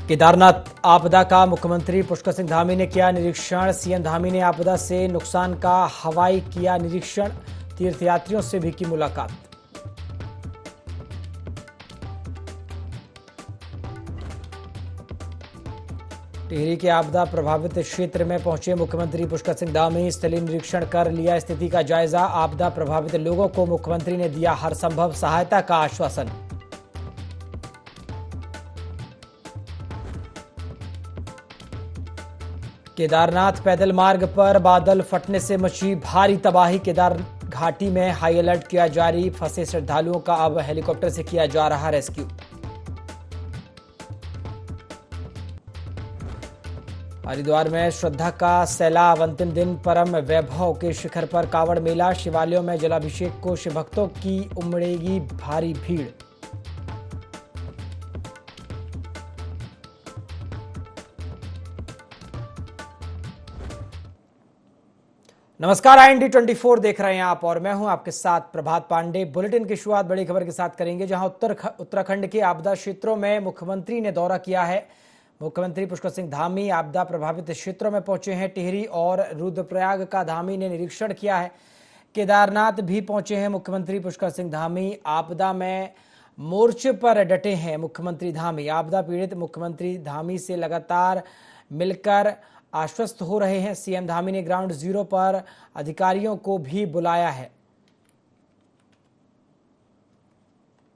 केदारनाथ आपदा का मुख्यमंत्री पुष्कर सिंह धामी ने किया निरीक्षण। सीएम धामी ने आपदा से नुकसान का हवाई किया निरीक्षण। तीर्थयात्रियों से भी की मुलाकात। टिहरी के आपदा प्रभावित क्षेत्र में पहुंचे मुख्यमंत्री पुष्कर सिंह धामी। स्थलीय निरीक्षण कर लिया स्थिति का जायजा। आपदा प्रभावित लोगों को मुख्यमंत्री ने दिया हर संभव सहायता का आश्वासन। केदारनाथ पैदल मार्ग पर बादल फटने से मची भारी तबाही। केदार घाटी में हाई अलर्ट किया जारी। फंसे श्रद्धालुओं का अब हेलीकॉप्टर से किया जा रहा रेस्क्यू। हरिद्वार में श्रद्धा का सैलाब। अंतिम दिन परम वैभव के शिखर पर कांवड़ मेला। शिवालयों में जलाभिषेक को शिव भक्तों की उमड़ेगी भारी भीड़। नमस्कार, IND24 देख रहे हैं आप और मैं हूं आपके साथ प्रभात पांडे। बुलेटिन की शुरुआत बड़ी खबर के साथ करेंगे, जहां उत्तराखंड के आपदा क्षेत्रों में मुख्यमंत्री ने दौरा किया है। मुख्यमंत्री पुष्कर सिंह धामी आपदा प्रभावित क्षेत्रों में पहुंचे हैं। टिहरी और रुद्रप्रयाग का धामी ने निरीक्षण किया है। केदारनाथ भी पहुंचे हैं मुख्यमंत्री पुष्कर सिंह धामी। आपदा में मोर्चे पर डटे हैं मुख्यमंत्री धामी। आपदा पीड़ित मुख्यमंत्री धामी से लगातार मिलकर आश्वस्त हो रहे हैं। सीएम धामी ने ग्राउंड जीरो पर अधिकारियों को भी बुलाया है।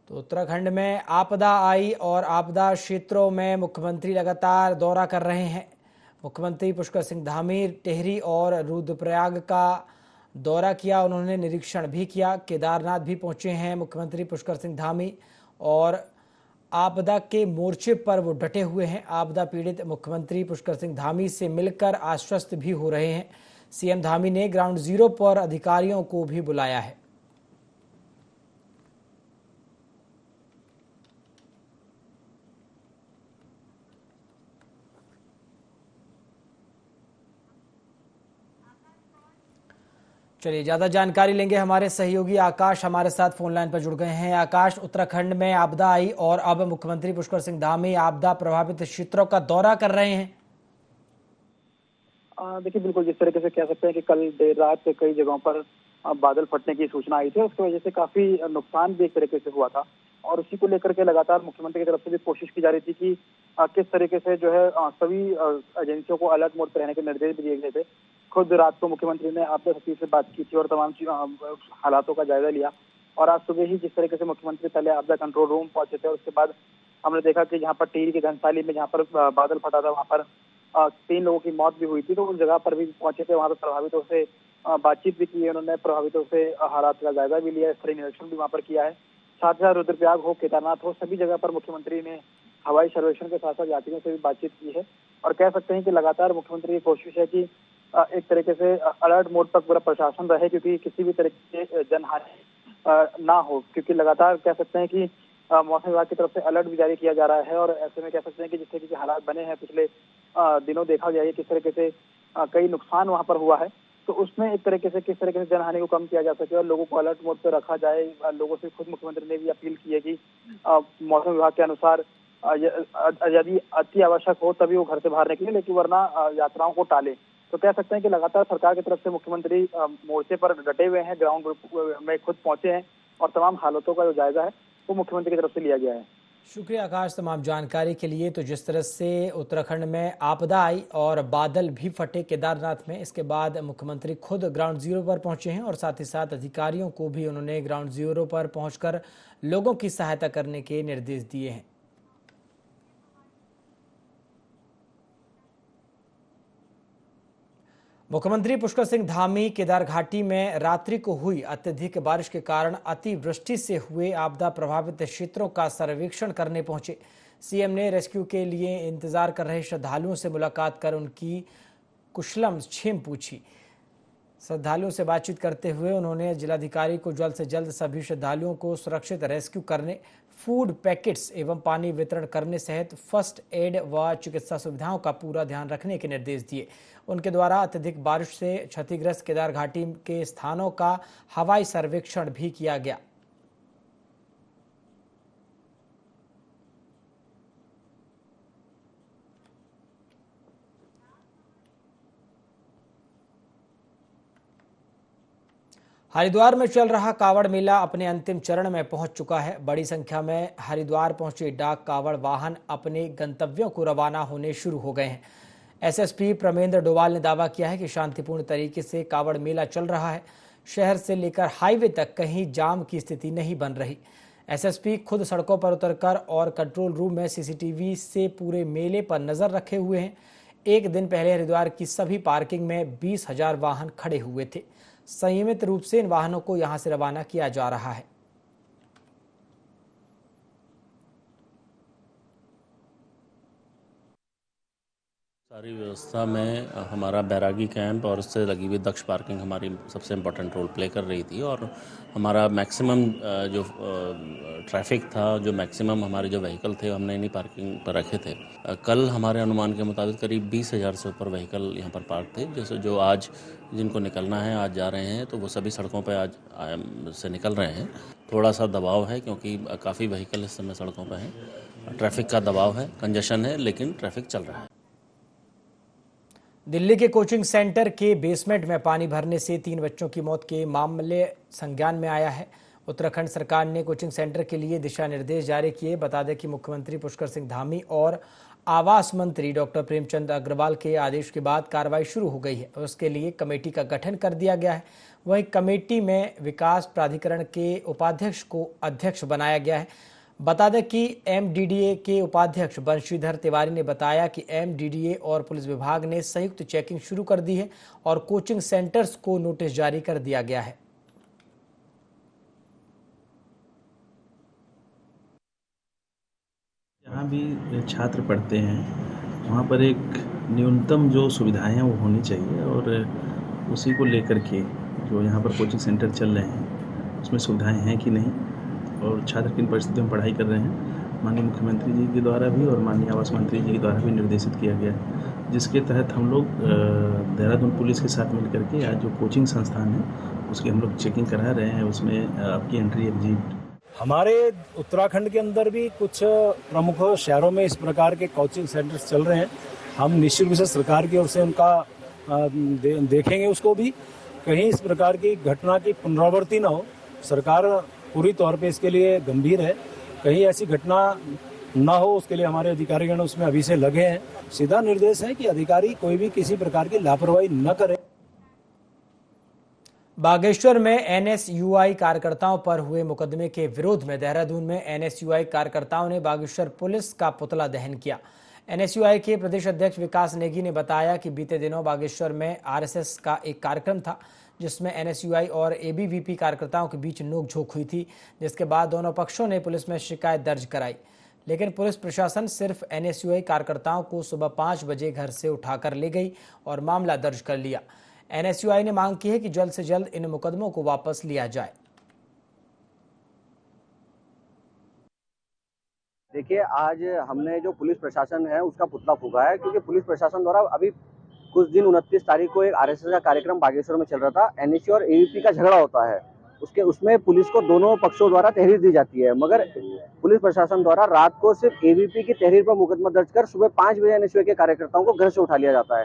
तो उत्तराखंड में आपदा आई और आपदा क्षेत्रों में मुख्यमंत्री लगातार दौरा कर रहे हैं। मुख्यमंत्री पुष्कर सिंह धामी टिहरी और रुद्रप्रयाग का दौरा किया। उन्होंने निरीक्षण भी किया। केदारनाथ भी पहुंचे हैं मुख्यमंत्री पुष्कर सिंह धामी और आपदा के मोर्चे पर वो डटे हुए हैं। आपदा पीड़ित मुख्यमंत्री पुष्कर सिंह धामी से मिलकर आश्वस्त भी हो रहे हैं। सीएम धामी ने ग्राउंड जीरो पर अधिकारियों को भी बुलाया है। चलिए ज्यादा जानकारी लेंगे। हमारे सहयोगी आकाश हमारे साथ फोन लाइन पर जुड़ गए हैं। आकाश, उत्तराखंड में आपदा आई और अब मुख्यमंत्री पुष्कर सिंह धामी आपदा प्रभावित क्षेत्रों का दौरा कर रहे हैं। देखिए, बिल्कुल जिस तरीके से कह सकते हैं कि कल देर रात कई जगहों पर बादल फटने की सूचना आई थी, उसकी वजह से काफी नुकसान भी एक तरीके से हुआ था और उसी को लेकर के लगातार मुख्यमंत्री की तरफ से भी कोशिश की जा रही थी कि किस तरीके से जो है सभी एजेंसियों को अलर्ट मोड पर रहने के निर्देश भी दिए गए थे। खुद रात को मुख्यमंत्री ने आपदा सचिव से बात की थी और तमाम हालातों का जायजा लिया और आज सुबह ही जिस तरीके से मुख्यमंत्री पहले आपदा कंट्रोल रूम पहुंचे थे, उसके बाद हमने देखा कि जहाँ पर टिहरी के घनसाली में जहाँ पर बादल फटा था, वहाँ पर 3 लोगों की मौत भी हुई थी। तो उस जगह पर भी पहुंचे थे, वहाँ पर प्रभावितों से बातचीत भी की है उन्होंने। प्रभावितों से हालात का जायजा भी लिया है, स्थलीय निरीक्षण भी वहाँ पर किया है। साथ ही साथ रुद्रप्रयाग हो, केदारनाथ हो, सभी जगह पर मुख्यमंत्री ने हवाई सर्वेक्षण के साथ साथ यात्रियों से भी बातचीत की है और कह सकते हैं कि लगातार मुख्यमंत्री की कोशिश है कि एक तरीके से अलर्ट मोड पर पूरा प्रशासन रहे, क्योंकि किसी भी तरीके से जनहानि ना हो, क्योंकि लगातार कह सकते हैं कि मौसम विभाग की तरफ से अलर्ट भी जारी किया जा रहा है और ऐसे में कह सकते हैं कि जिस तरीके के हालात बने हैं पिछले दिनों, देखा जाए किस तरीके से कई नुकसान वहां पर हुआ है, तो उसमें एक तरीके से किस तरीके से जनहानि को कम किया जा सके और लोगों को अलर्ट मोड पर रखा जाए। लोगों से खुद मुख्यमंत्री ने भी अपील की है कि मौसम विभाग के अनुसार यदि अति आवश्यक हो तभी वो घर से बाहर निकले, लेकिन वरना यात्राओं को टाले। तो कह सकते हैं कि लगातार सरकार की तरफ से मुख्यमंत्री मोर्चे पर डटे हुए हैं, ग्राउंड में खुद पहुंचे हैं और तमाम हालातों का जो जायजा है वो मुख्यमंत्री की तरफ से लिया गया है। शुक्रिया आकाश तमाम जानकारी के लिए। तो जिस तरह से उत्तराखंड में आपदा आई और बादल भी फटे केदारनाथ में, इसके बाद मुख्यमंत्री खुद ग्राउंड जीरो पर पहुंचे हैं और साथ ही साथ अधिकारियों को भी उन्होंने ग्राउंड जीरो पर पहुंचकर लोगों की सहायता करने के निर्देश दिए हैं। मुख्यमंत्री पुष्कर सिंह धामी केदार घाटी में रात्रि को हुई अत्यधिक बारिश के कारण अतिवृष्टि से हुए आपदा प्रभावित क्षेत्रों का सर्वेक्षण करने पहुंचे। सीएम ने रेस्क्यू के लिए इंतजार कर रहे श्रद्धालुओं से मुलाकात कर उनकी कुशलम क्षेम पूछी। श्रद्धालुओं से बातचीत करते हुए उन्होंने जिलाधिकारी को जल्द से जल्द सभी श्रद्धालुओं को सुरक्षित रेस्क्यू करने, फूड पैकेट्स एवं पानी वितरण करने सहित फर्स्ट एड व चिकित्सा सुविधाओं का पूरा ध्यान रखने के निर्देश दिए। उनके द्वारा अत्यधिक बारिश से क्षतिग्रस्त केदार घाटी के स्थानों का हवाई सर्वेक्षण भी किया गया। हरिद्वार में चल रहा कावड़ मेला अपने अंतिम चरण में पहुंच चुका है। बड़ी संख्या में हरिद्वार पहुंचे डाक कावड़ वाहन अपने गंतव्यों को रवाना होने शुरू हो गए हैं। एसएसपी प्रमेंद्र डोवाल ने दावा किया है कि शांतिपूर्ण तरीके से कावड़ मेला चल रहा है। शहर से लेकर हाईवे तक कहीं जाम की स्थिति नहीं बन रही। एसएसपी खुद सड़कों पर उतरकर और कंट्रोल रूम में सीसीटीवी से पूरे मेले पर नजर रखे हुए हैं। एक दिन पहले हरिद्वार की सभी पार्किंग में 20,000 वाहन खड़े हुए थे। संयमित रूप से इन वाहनों को यहां से रवाना किया जा रहा है। सारी व्यवस्था में हमारा बैरागी कैंप और उससे लगी हुई दक्ष पार्किंग हमारी सबसे इम्पोर्टेंट रोल प्ले कर रही थी और हमारा मैक्सिमम जो ट्रैफिक था, जो मैक्सिमम हमारे जो व्हीकल थे हमने इन्हीं पार्किंग पर रखे थे। कल हमारे अनुमान के मुताबिक करीब 20,000 से ऊपर व्हीकल यहाँ पर पार्क थे, जैसे जो आज जिनको निकलना है आज जा रहे हैं तो वो सभी सड़कों पर आज से निकल रहे हैं। थोड़ा सा दबाव है क्योंकि काफ़ी व्हीकल इस समय सड़कों पर हैं, ट्रैफिक का दबाव है, कंजेशन है, लेकिन ट्रैफिक चल रहा है। दिल्ली के कोचिंग सेंटर के बेसमेंट में पानी भरने से 3 बच्चों की मौत के मामले संज्ञान में आया है। उत्तराखंड सरकार ने कोचिंग सेंटर के लिए दिशा निर्देश जारी किए। बता दें कि मुख्यमंत्री पुष्कर सिंह धामी और आवास मंत्री डॉक्टर प्रेमचंद अग्रवाल के आदेश के बाद कार्रवाई शुरू हो गई है। उसके लिए कमेटी का गठन कर दिया गया है। वहीं कमेटी में विकास प्राधिकरण के उपाध्यक्ष को अध्यक्ष बनाया गया है। बता दें कि एमडीडीए के उपाध्यक्ष बंशीधर तिवारी ने बताया कि एमडीडीए और पुलिस विभाग ने संयुक्त चेकिंग शुरू कर दी है और कोचिंग सेंटर्स को नोटिस जारी कर दिया गया है। जहाँ भी छात्र पढ़ते हैं वहाँ पर एक न्यूनतम जो सुविधाएं हैं वो होनी चाहिए और उसी को लेकर के जो यहाँ पर कोचिंग सेंटर चल रहे हैं उसमें सुविधाएं हैं कि नहीं और छात्र किन परिस्थितियों में पढ़ाई कर रहे हैं, माननीय मुख्यमंत्री जी के द्वारा भी और माननीय आवास मंत्री जी के द्वारा भी निर्देशित किया गया है, जिसके तहत हम लोग देहरादून पुलिस के साथ मिलकर के आज जो कोचिंग संस्थान है उसकी हम लोग चेकिंग करा रहे हैं। उसमें आपकी एंट्री एग्जिट हमारे उत्तराखंड के अंदर भी कुछ प्रमुख शहरों में इस प्रकार के कोचिंग सेंटर्स चल रहे हैं। हम निश्चित रूप से सरकार की ओर से उनका देखेंगे, उसको भी कहीं इस प्रकार की घटना की पुनरावृत्ति न हो। सरकार पूरी तौर पे इसके लिए गंभीर है, कहीं ऐसी घटना ना हो उसके लिए हमारे अधिकारीगण उसमें अभी से लगे हैं। सीधा निर्देश है कि अधिकारी कोई भी किसी प्रकार की लापरवाही न करे। बागेश्वर में एनएसयूआई कार्यकर्ताओं पर हुए मुकदमे के विरोध में देहरादून में एनएसयूआई कार्यकर्ताओं ने बागेश्वर पुलिस का पुतला दहन किया। एनएसयूआई के प्रदेश अध्यक्ष विकास नेगी ने बताया कि बीते दिनों बागेश्वर में आरएसएस का एक कार्यक्रम था जिसमें एनएसयूआई और एबीवीपी कार्यकर्ताओं के बीच नोकझोंक हुई थी, जिसके बाद दोनों पक्षों ने पुलिस में शिकायत दर्ज कराई। लेकिन पुलिस प्रशासन सिर्फ एनएसयूआई कार्यकर्ताओं को सुबह 5 बजे घर से उठाकर ले गई और मामला दर्ज कर लिया। एनएसयूआई ने मांग की है कि जल्द से जल्द इन मुकदमों को वापस लिया जाए। देखिए, आज हमने जो पुलिस प्रशासन है उसका पुतला फूंका है, क्योंकि पुलिस प्रशासन द्वारा अभी कुछ दिन 29 तारीख को एक आरएसएस का कार्यक्रम बागेश्वर में चल रहा था। एनएसयू और एबीवीपी का झगड़ा होता है, उसमें पुलिस को दोनों पक्षों द्वारा तहरीर दी जाती है, मगर पुलिस प्रशासन द्वारा रात को सिर्फ एबीवीपी की तहरीर पर मुकदमा दर्ज कर सुबह 5 बजे एनएसयू के कार्यकर्ताओं को घर से उठा लिया जाता है,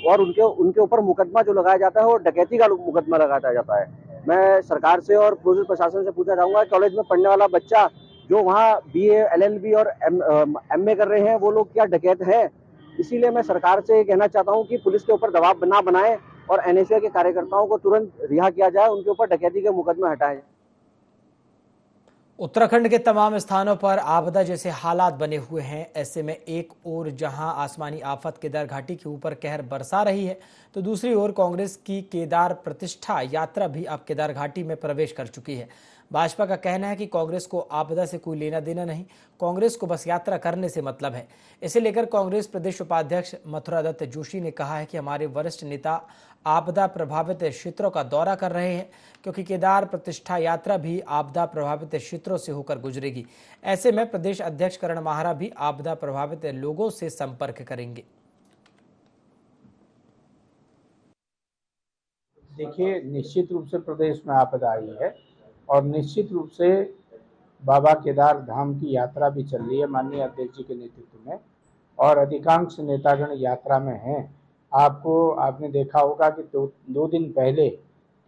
और उनके ऊपर मुकदमा जो लगाया जाता है वो डकैती का मुकदमा लगाया जाता है। मैं सरकार से और पुलिस प्रशासन से पूछना चाहूंगा, कॉलेज में पढ़ने वाला बच्चा जो वहाँ बीए, एलएलबी और एमए कर रहे हैं वो लोग क्या डकैत हैं? इसीलिए मैं सरकार से कहना चाहता हूं कि पुलिस के ऊपर दबाव ना बनाए और एनएसयू के कार्यकर्ताओं को तुरंत रिहा किया जाए, उनके ऊपर डकैती के मुकदमे हटाए। उत्तराखंड के तमाम स्थानों पर आपदा जैसे हालात बने हुए हैं। ऐसे में एक ओर जहां आसमानी आफत केदार घाटी के ऊपर कहर बरसा रही है, तो दूसरी ओर कांग्रेस की केदार प्रतिष्ठा यात्रा भी अब केदार घाटी में प्रवेश कर चुकी है। भाजपा का कहना है कि कांग्रेस को आपदा से कोई लेना देना नहीं, कांग्रेस को बस यात्रा करने से मतलब है। इसे लेकर कांग्रेस प्रदेश उपाध्यक्ष मथुरा दत्त जोशी ने कहा है कि हमारे वरिष्ठ नेता आपदा प्रभावित क्षेत्रों का दौरा कर रहे हैं, क्योंकि केदार प्रतिष्ठा यात्रा भी आपदा प्रभावित क्षेत्रों से होकर गुजरेगी। ऐसे में प्रदेश अध्यक्ष करण माहरा भी आपदा प्रभावित लोगों से संपर्क करेंगे। देखिए, निश्चित रूप से प्रदेश में आपदा आई है और निश्चित रूप से बाबा केदार धाम की यात्रा भी चल रही है माननीय अध्यक्ष जी के नेतृत्व में, और अधिकांश नेतागण यात्रा में हैं। आपने देखा होगा कि दो दिन पहले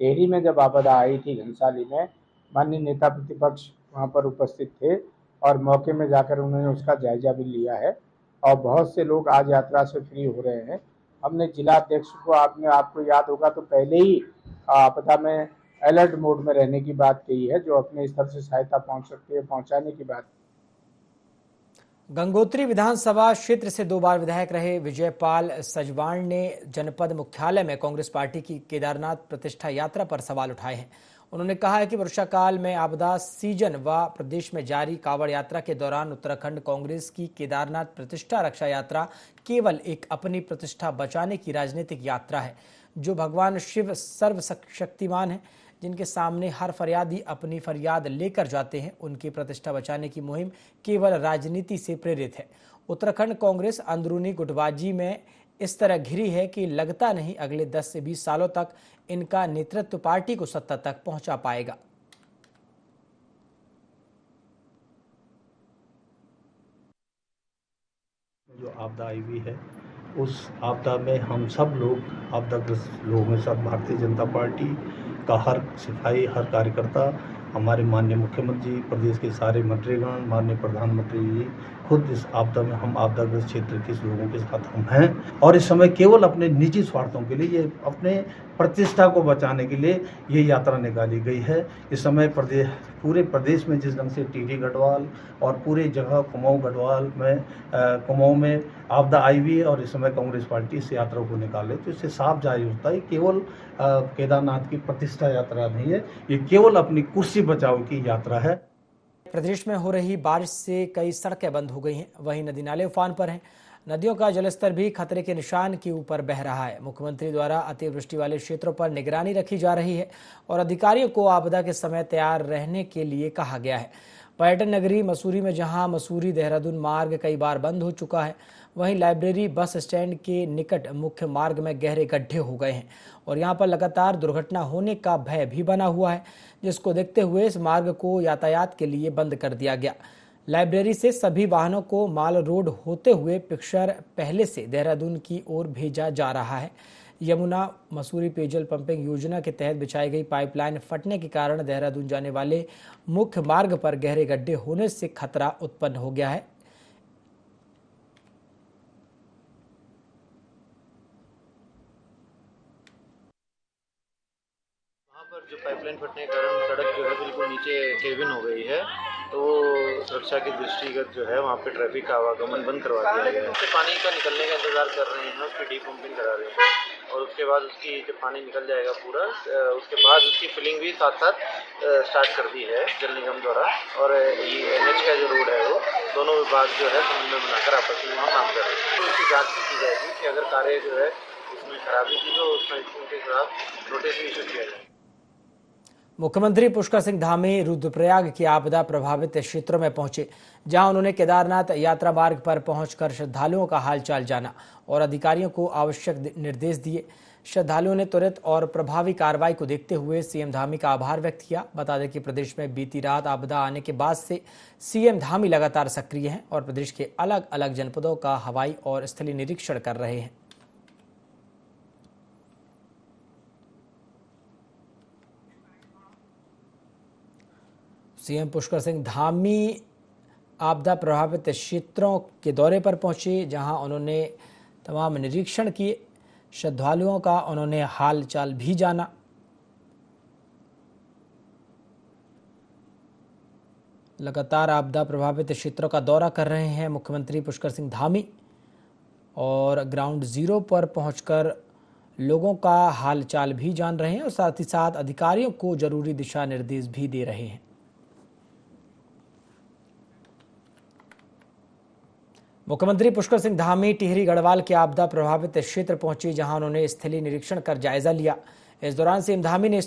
टेहरी में जब आपदा आई थी घनसाली में, माननीय नेता प्रतिपक्ष वहाँ पर उपस्थित थे और मौके में जाकर उन्होंने उसका जायजा भी लिया है और बहुत से लोग आज यात्रा से फ्री हो रहे हैं। हमने जिला अध्यक्ष को, आपको याद होगा तो पहले ही आपदा में अलर्ट मोड में रहने की बात कही है, जो अपने स्तर से सहायता पहुंच सकती है पहुंचाने की बात। गंगोत्री विधानसभा क्षेत्र से 2 बार विधायक रहे विजयपाल सजवाण ने जनपद मुख्यालय में कांग्रेस पार्टी की केदारनाथ प्रतिष्ठा यात्रा पर सवाल उठाए हैं। उन्होंने कहा है कि वर्षाकाल में आपदा सीजन व प्रदेश में जारी कांवड़ यात्रा के दौरान उत्तराखंड कांग्रेस की केदारनाथ प्रतिष्ठा रक्षा यात्रा केवल एक अपनी प्रतिष्ठा बचाने की राजनीतिक यात्रा है, जो भगवान शिव सर्वशक्तिमान है, जिनके सामने हर फरियादी अपनी फरियाद लेकर जाते हैं। उनकी प्रतिष्ठा बचाने की मुहिम केवल राजनीति से प्रेरित है। उत्तराखंड कांग्रेस अंदरूनी गुटबाजी में इस तरह घिरी है कि लगता नहीं अगले 10 से 20 सालों तक इनका नेतृत्व पार्टी को सत्ता तक पहुंचा पाएगा। जो आपदा आई हुई है, उस आपदा में हम सब लोग, आपदाग्रस्त लोगों में सब भारतीय जनता पार्टी का हर सिपाही, हर कार्यकर्ता, हमारे माननीय मुख्यमंत्री, प्रदेश के सारे मंत्रीगण, माननीय प्रधानमंत्री जी खुद इस आपदा में, हम आपदाग्रस्त क्षेत्र के लोगों के साथ हम हैं। और इस समय केवल अपने निजी स्वार्थों के लिए, ये अपने प्रतिष्ठा को बचाने के लिए ये यात्रा निकाली गई है। इस समय पूरे प्रदेश में जिस ढंग से टिहरी गढ़वाल और पूरे जगह कुमाऊं में आपदा आई हुई है और इस समय कांग्रेस पार्टी इस यात्रा को निकाले, तो इससे साफ जाहिर होता है केवल केदारनाथ की प्रतिष्ठा यात्रा नहीं है, ये केवल अपनी कुर्सी बचाव की यात्रा है। प्रदेश में हो रही बारिश से कई सड़कें बंद हो गई हैं, वहीं नदी नाले उफान पर हैं। नदियों का जलस्तर भी खतरे के निशान के ऊपर बह रहा है। मुख्यमंत्री द्वारा अतिवृष्टि वाले क्षेत्रों पर निगरानी रखी जा रही है और अधिकारियों को आपदा के समय तैयार रहने के लिए कहा गया है। पर्यटन नगरी मसूरी में जहां मसूरी देहरादून मार्ग कई बार बंद हो चुका है, वहीं लाइब्रेरी बस स्टैंड के निकट मुख्य मार्ग में गहरे गड्ढे हो गए हैं और यहां पर लगातार दुर्घटना होने का भय भी बना हुआ है, जिसको देखते हुए इस मार्ग को यातायात के लिए बंद कर दिया गया। लाइब्रेरी से सभी वाहनों को माल रोड होते हुए पिक्चर पहले से देहरादून की ओर भेजा जा रहा है। यमुना मसूरी पेयजल पंपिंग योजना के तहत बिछाई गई पाइपलाइन फटने के कारण देहरादून जाने वाले मुख्य मार्ग पर गहरे गड्ढे होने से खतरा उत्पन्न हो गया है। जो पाइपलाइन फटने के कारण सड़क जो है बिल्कुल नीचे केबिन हो गई है, तो सुरक्षा की दृष्टिगत जो है वहाँ पे ट्रैफिक का आवागमन बंद करवा दिया गया है। उससे पानी का निकलने का इंतजार कर रहे हैं, उसकी डीपम्पिंग करा रहे हैं और उसके बाद उसकी जब पानी निकल जाएगा पूरा, उसके बाद उसकी फिलिंग भी साथ साथ स्टार्ट कर दी है जल निगम द्वारा। और ये NH का जो रोड है वो दोनों विभाग जो है समन्वय बनाकर आपस में वहाँ काम कर रहे हैं। तो इसकी जाँच की जाएगी कि अगर कार्य जो है उसमें खराबी थी तो उसमें उनके खिलाफ नोटिस भी इशू किया जाए। मुख्यमंत्री पुष्कर सिंह धामी रुद्रप्रयाग की आपदा प्रभावित क्षेत्रों में पहुंचे, जहां उन्होंने केदारनाथ यात्रा मार्ग पर पहुंचकर श्रद्धालुओं का हालचाल जाना और अधिकारियों को आवश्यक निर्देश दिए। श्रद्धालुओं ने त्वरित और प्रभावी कार्रवाई को देखते हुए सीएम धामी का आभार व्यक्त किया। बता दें कि प्रदेश में बीती रात आपदा आने के बाद से सीएम धामी लगातार सक्रिय हैं और प्रदेश के अलग अलग जनपदों का हवाई और स्थलीय निरीक्षण कर रहे हैं। सीएम पुष्कर सिंह धामी आपदा प्रभावित क्षेत्रों के दौरे पर पहुंचे, जहां उन्होंने तमाम निरीक्षण किए। श्रद्धालुओं का उन्होंने हाल चाल भी जाना। लगातार आपदा प्रभावित क्षेत्रों का दौरा कर रहे हैं मुख्यमंत्री पुष्कर सिंह धामी और ग्राउंड जीरो पर पहुंचकर लोगों का हाल चाल भी जान रहे हैं और साथ ही साथ अधिकारियों को जरूरी दिशा निर्देश भी दे रहे हैं। मुख्यमंत्री पुष्कर सिंह धामी टिहरी गढ़वाल के आपदा प्रभावित क्षेत्र पहुंचे, जहां उन्होंने स्थलीय निरीक्षण कर जायजा लिया। इस दौरान सीएम धामी ने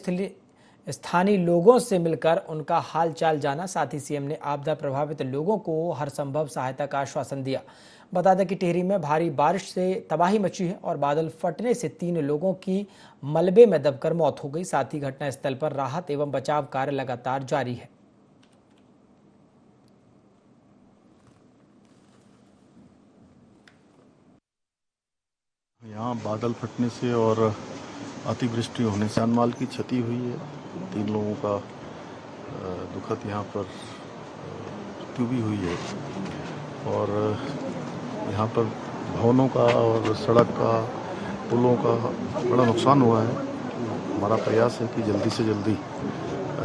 स्थानीय लोगों से मिलकर उनका हाल चाल जाना। साथ ही सीएम ने आपदा प्रभावित लोगों को हर संभव सहायता का आश्वासन दिया। बता दें कि टिहरी में भारी बारिश से तबाही मची है और बादल फटने से 3 लोगों की मलबे में दबकर मौत हो गई। साथ ही घटनास्थल पर राहत एवं बचाव कार्य लगातार जारी है। यहाँ बादल फटने से और अतिवृष्टि होने से जानमाल की क्षति हुई है। 3 लोगों का दुखद यहाँ पर मृत्यु भी हुई है और यहाँ पर भवनों का और सड़क का, पुलों का बड़ा नुकसान हुआ है। हमारा प्रयास है कि जल्दी से जल्दी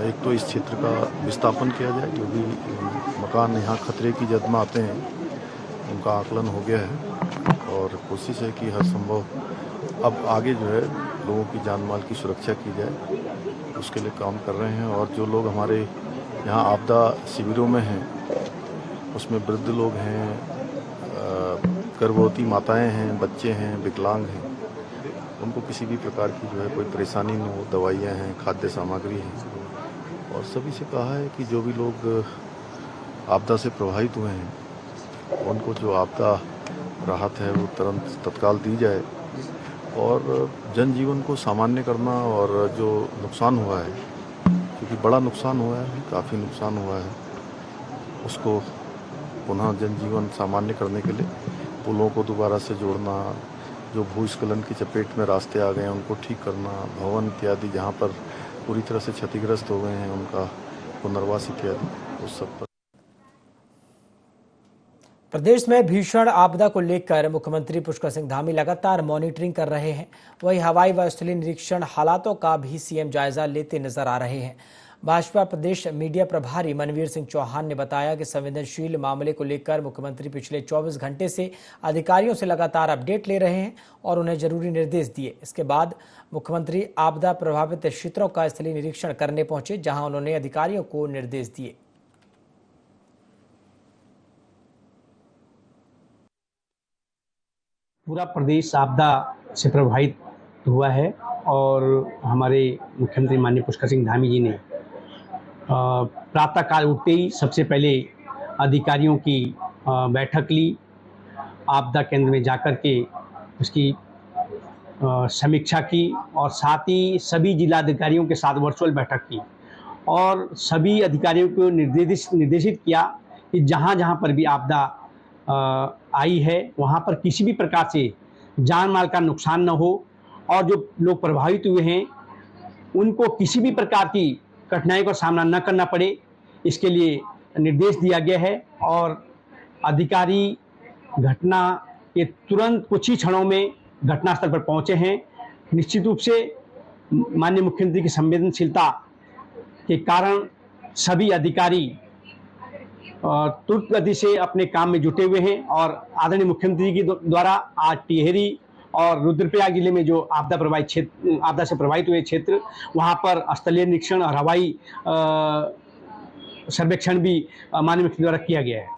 एक तो इस क्षेत्र का विस्थापन किया जाए, जो भी मकान यहाँ खतरे की जद में आते हैं उनका आकलन हो गया है और कोशिश है कि हर संभव अब आगे जो है लोगों की जान माल की सुरक्षा की जाए, उसके लिए काम कर रहे हैं। और जो लोग हमारे यहाँ आपदा शिविरों में हैं उसमें वृद्ध लोग हैं, गर्भवती माताएं हैं, बच्चे हैं, विकलांग हैं, उनको किसी भी प्रकार की जो है कोई परेशानी न हो। दवाइयाँ हैं, खाद्य सामग्री है और सभी से कहा है कि जो भी लोग आपदा से प्रभावित हुए हैं उनको जो आपदा राहत है वो तुरंत तत्काल दी जाए और जनजीवन को सामान्य करना और जो नुकसान हुआ है, क्योंकि बड़ा नुकसान हुआ है, काफ़ी नुकसान हुआ है, उसको पुनः जनजीवन सामान्य करने के लिए पुलों को दोबारा से जोड़ना, जो भूस्खलन की चपेट में रास्ते आ गए हैं उनको ठीक करना, भवन इत्यादि जहाँ पर पूरी तरह से क्षतिग्रस्त हो गए हैं उनका पुनर्वास इत्यादि, उस सब पर। प्रदेश में भीषण आपदा को लेकर मुख्यमंत्री पुष्कर सिंह धामी लगातार मॉनिटरिंग कर रहे हैं। वहीं हवाई व स्थलीय निरीक्षण हालातों का भी सीएम जायजा लेते नजर आ रहे हैं। भाजपा प्रदेश मीडिया प्रभारी मनवीर सिंह चौहान ने बताया कि संवेदनशील मामले को लेकर मुख्यमंत्री पिछले 24 घंटे से अधिकारियों से लगातार अपडेट ले रहे हैं और उन्हें जरूरी निर्देश दिए। इसके बाद मुख्यमंत्री आपदा प्रभावित क्षेत्रों का स्थलीय निरीक्षण करने पहुंचे, जहां उन्होंने अधिकारियों को निर्देश दिए। पूरा प्रदेश आपदा से प्रभावित हुआ है और हमारे मुख्यमंत्री माननीय पुष्कर सिंह धामी जी ने प्रातःकाल उठते ही सबसे पहले अधिकारियों की बैठक ली, आपदा केंद्र में जाकर के उसकी समीक्षा की और साथ ही सभी जिलाधिकारियों के साथ वर्चुअल बैठक की और सभी अधिकारियों को निर्देशित किया कि जहां पर भी आपदा आई है वहां पर किसी भी प्रकार से जान माल का नुकसान न हो और जो लोग प्रभावित हुए हैं उनको किसी भी प्रकार की कठिनाई का सामना न करना पड़े, इसके लिए निर्देश दिया गया है। और अधिकारी घटना के तुरंत कुछ ही क्षणों में घटनास्थल पर पहुंचे हैं। निश्चित रूप से माननीय मुख्यमंत्री की संवेदनशीलता के कारण सभी अधिकारी तुरंत गति से अपने काम में जुटे हुए हैं और आदरणीय मुख्यमंत्री के द्वारा आज टिहरी और रुद्रप्रयाग जिले में जो आपदा से प्रभावित हुए क्षेत्र, वहां पर स्थलीय निरीक्षण और हवाई सर्वेक्षण भी माननीय मुख्यमंत्री द्वारा किया गया है।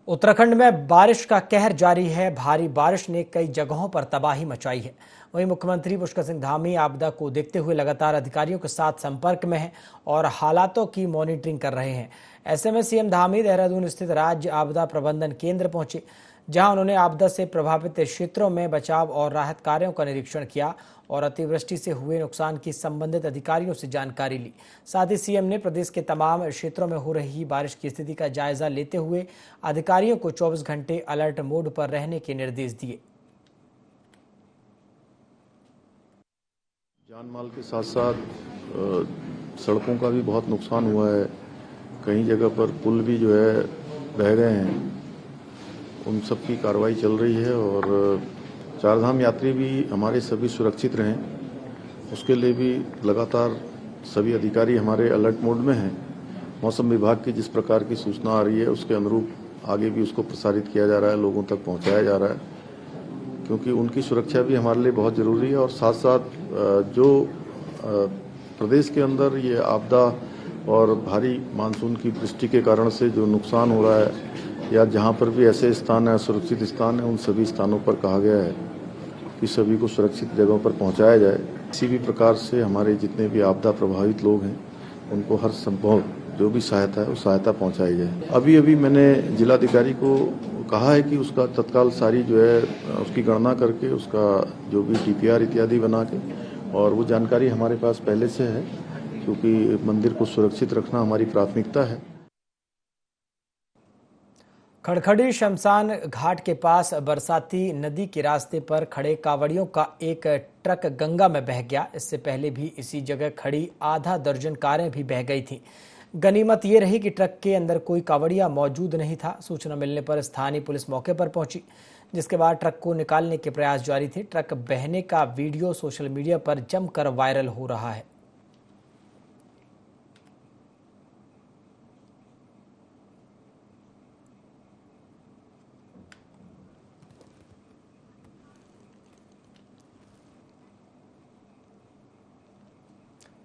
उत्तराखंड में बारिश का कहर जारी है। भारी बारिश ने कई जगहों पर तबाही मचाई है। वहीं मुख्यमंत्री पुष्कर सिंह धामी आपदा को देखते हुए लगातार अधिकारियों के साथ संपर्क में हैं और हालातों की मॉनिटरिंग कर रहे हैं। ऐसे में सीएम धामी देहरादून स्थित राज्य आपदा प्रबंधन केंद्र पहुंचे, जहां उन्होंने आपदा से प्रभावित क्षेत्रों में बचाव और राहत कार्यों का निरीक्षण किया और अतिवृष्टि से हुए नुकसान की संबंधित अधिकारियों से जानकारी ली। साथ ही सीएम ने प्रदेश के तमाम क्षेत्रों में हो रही बारिश की स्थिति का जायजा लेते हुए अधिकारियों को 24 घंटे अलर्ट मोड पर रहने के निर्देश दिए। जान माल के साथ साथ सड़कों का भी बहुत नुकसान हुआ है। कई जगह पर पुल भी जो है बह गए हैं, उन सब की कार्रवाई चल रही है और चारधाम यात्री भी हमारे सभी सुरक्षित रहें, उसके लिए भी लगातार सभी अधिकारी हमारे अलर्ट मोड में हैं। मौसम विभाग की जिस प्रकार की सूचना आ रही है उसके अनुरूप आगे भी उसको प्रसारित किया जा रहा है, लोगों तक पहुंचाया जा रहा है, क्योंकि उनकी सुरक्षा भी हमारे लिए बहुत ज़रूरी है। और साथ साथ जो प्रदेश के अंदर ये आपदा और भारी मानसून की वृष्टि के कारण से जो नुकसान हो रहा है या जहाँ पर भी ऐसे स्थान है, सुरक्षित स्थान है, उन सभी स्थानों पर कहा गया है कि सभी को सुरक्षित जगहों पर पहुँचाया जाए। किसी भी प्रकार से हमारे जितने भी आपदा प्रभावित लोग हैं उनको हर संभव जो भी सहायता है वो सहायता पहुँचाई जाए। अभी मैंने जिलाधिकारी को कहा है कि उसका तत्काल सारी जो है उसकी गणना करके उसका जो भी DPR इत्यादि बना के, और वो जानकारी हमारे पास पहले से है क्योंकि मंदिर को सुरक्षित रखना हमारी प्राथमिकता है। खड़खड़ी शमशान घाट के पास बरसाती नदी के रास्ते पर खड़े कांवड़ियों का एक ट्रक गंगा में बह गया। इससे पहले भी इसी जगह खड़ी आधा दर्जन कारें भी बह गई थीं। गनीमत ये रही कि ट्रक के अंदर कोई कांवड़िया मौजूद नहीं था। सूचना मिलने पर स्थानीय पुलिस मौके पर पहुंची, जिसके बाद ट्रक को निकालने के प्रयास जारी थे। ट्रक बहने का वीडियो सोशल मीडिया पर जमकर वायरल हो रहा है।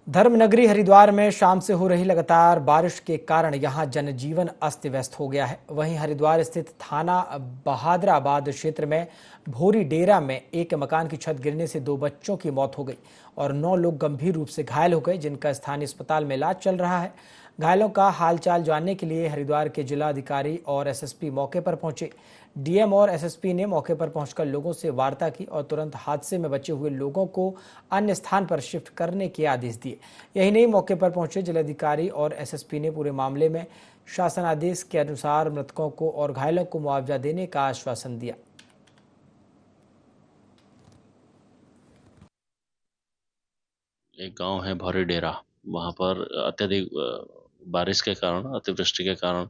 धर्मनगरी हरिद्वार में शाम से हो रही लगातार बारिश के कारण यहां जनजीवन अस्त व्यस्त हो गया है। वहीं हरिद्वार स्थित थाना बहादुराबाद क्षेत्र में भोरी डेरा में एक मकान की छत गिरने से 2 बच्चों की मौत हो गई और 9 लोग गंभीर रूप से घायल हो गए, जिनका स्थानीय अस्पताल में इलाज चल रहा है। घायलों का हालचाल जानने के लिए हरिद्वार के जिलाधिकारी और एसएसपी मौके पर पहुंचे। डीएम और एसएसपी ने मौके पर पहुंचकर लोगों से वार्ता की और तुरंत हादसे में बचे हुए लोगों को अन्य स्थान पर शिफ्ट करने के आदेश दिए। यही नहीं, मौके पर पहुंचे जिलाधिकारी और एसएसपी ने पूरे मामले में शासनादेश के अनुसार मृतकों को और घायलों को मुआवजा देने का आश्वासन दिया। एक गांव है भोरी डेरा, वहां पर अत्यधिक बारिश के कारण, अतिवृष्टि के कारण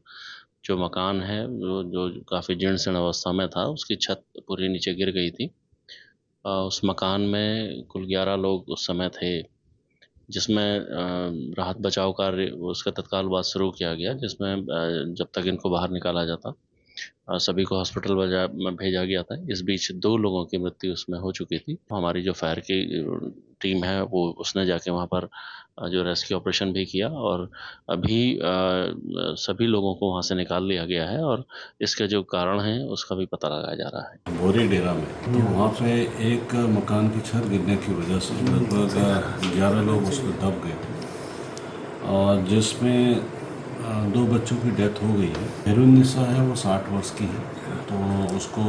जो मकान है जो काफ़ी जीर्ण शीर्ण अवस्था में था, उसकी छत पूरी नीचे गिर गई थी। उस मकान में कुल 11 लोग उस समय थे, जिसमें राहत बचाव कार्य उसका तत्काल बाद शुरू किया गया, जिसमें जब तक इनको बाहर निकाला जाता सभी को हॉस्पिटल में भेजा गया था। इस बीच 2 लोगों की मृत्यु उसमें हो चुकी थी। हमारी जो फायर की टीम है वो उसने जाके वहाँ पर जो रेस्क्यू ऑपरेशन भी किया और अभी सभी लोगों को वहाँ से निकाल लिया गया है और इसके जो कारण हैं उसका भी पता लगाया जा रहा है। भोरी डेरा में तो वहाँ पे एक मकान की छत गिरने की वजह से लगभग 11 लोग उसमें दब गए थे और जिसमें 2 बच्चों की डेथ हो गई है। हेरोइन निशा है, वो 60 वर्ष की है, तो उसको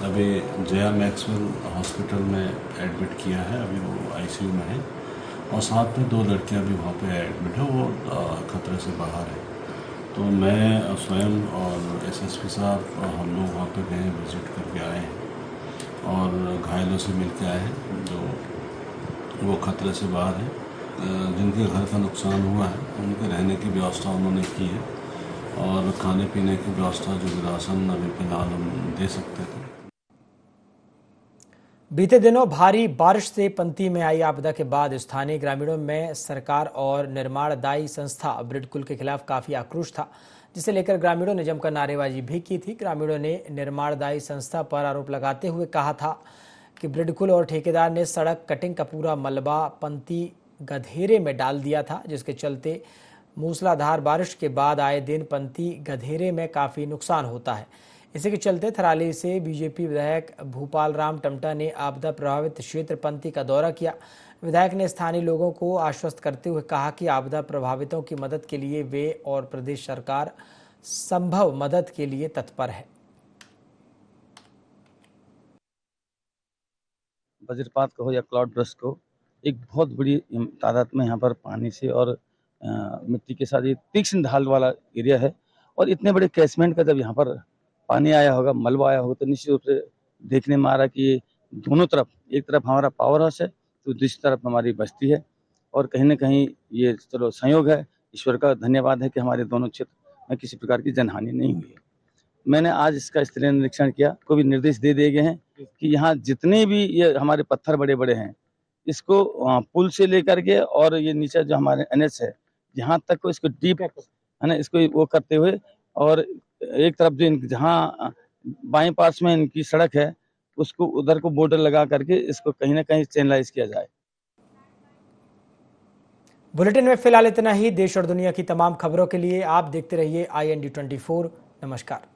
अभी जया मैक्सवेल हॉस्पिटल में एडमिट किया है। अभी वो आईसीयू में है और साथ में 2 लड़कियां भी वहाँ पे एडमिट है, वो खतरे से बाहर है। तो मैं स्वयं और एसएसपी साहब हम लोग वहाँ पे गए, विजिट करके आए हैं और घायलों से मिल के आए हैं जो वो खतरे से बाहर है। जिनके घर का नुकसान हुआ है उनके रहने की व्यवस्था उन्होंने की है और खाने पीने की व्यवस्था जो राशन अभी फिलहाल हम दे सकते थे। बीते दिनों भारी बारिश से पंती में आई आपदा के बाद स्थानीय ग्रामीणों में सरकार और निर्माणदायी संस्था ब्रिडकुल के खिलाफ काफी आक्रोश था, जिसे लेकर ग्रामीणों ने जमकर नारेबाजी भी की थी। ग्रामीणों ने निर्माणदायी संस्था पर आरोप लगाते हुए कहा था कि ब्रिडकुल और ठेकेदार ने सड़क कटिंग का पूरा मलबा पंती गधेरे में डाल दिया था, जिसके चलते मूसलाधार बारिश के बाद आए दिन पंती गधेरे में काफी नुकसान होता है। इसी के चलते थराली से बीजेपी विधायक भूपाल राम टमटा ने आपदा प्रभावित क्षेत्र पंती का दौरा किया। विधायक ने स्थानीय लोगों को आश्वस्त करते हुए कहा कि आपदा प्रभावितों की मदद के लिए वे और प्रदेश सरकार संभव मदद के लिए तत्पर है। वज्रपात को हो या क्लाउड बर्स्ट को, एक बहुत बड़ी तादाद में यहाँ पर पानी से और मिट्टी के साथ ये तीक्ष्ण ढाल वाला एरिया है और इतने बड़े कैचमेंट का जब यहाँ पर पानी आया होगा, मलबा आया होगा, तो निश्चित रूप से देखने में आ रहा कि दोनों तरफ, एक तरफ हमारा पावर हाउस है तो दूसरी तरफ हमारी बस्ती है और कहीं ना कहीं ये चलो संयोग है, ईश्वर का धन्यवाद है कि हमारे दोनों क्षेत्र में किसी प्रकार की जनहानि नहीं हुई है। मैंने आज इसका स्थलीय निरीक्षण किया, को भी निर्देश दे दिए गए हैं कि यहाँ जितने भी ये हमारे पत्थर बड़े बड़े हैं, इसको पुल से लेकर के और ये नीचे जो हमारे एनएच है यहाँ तक को इसको डीप है ना, इसको वो करते हुए और एक तरफ जो जहाँ बाएं पास में इनकी सड़क है उसको उधर को बॉर्डर लगा करके इसको कहीं ना कहीं चैनलाइज किया जाए। बुलेटिन में फिलहाल इतना ही। देश और दुनिया की तमाम खबरों के लिए आप देखते रहिए IND24। नमस्कार।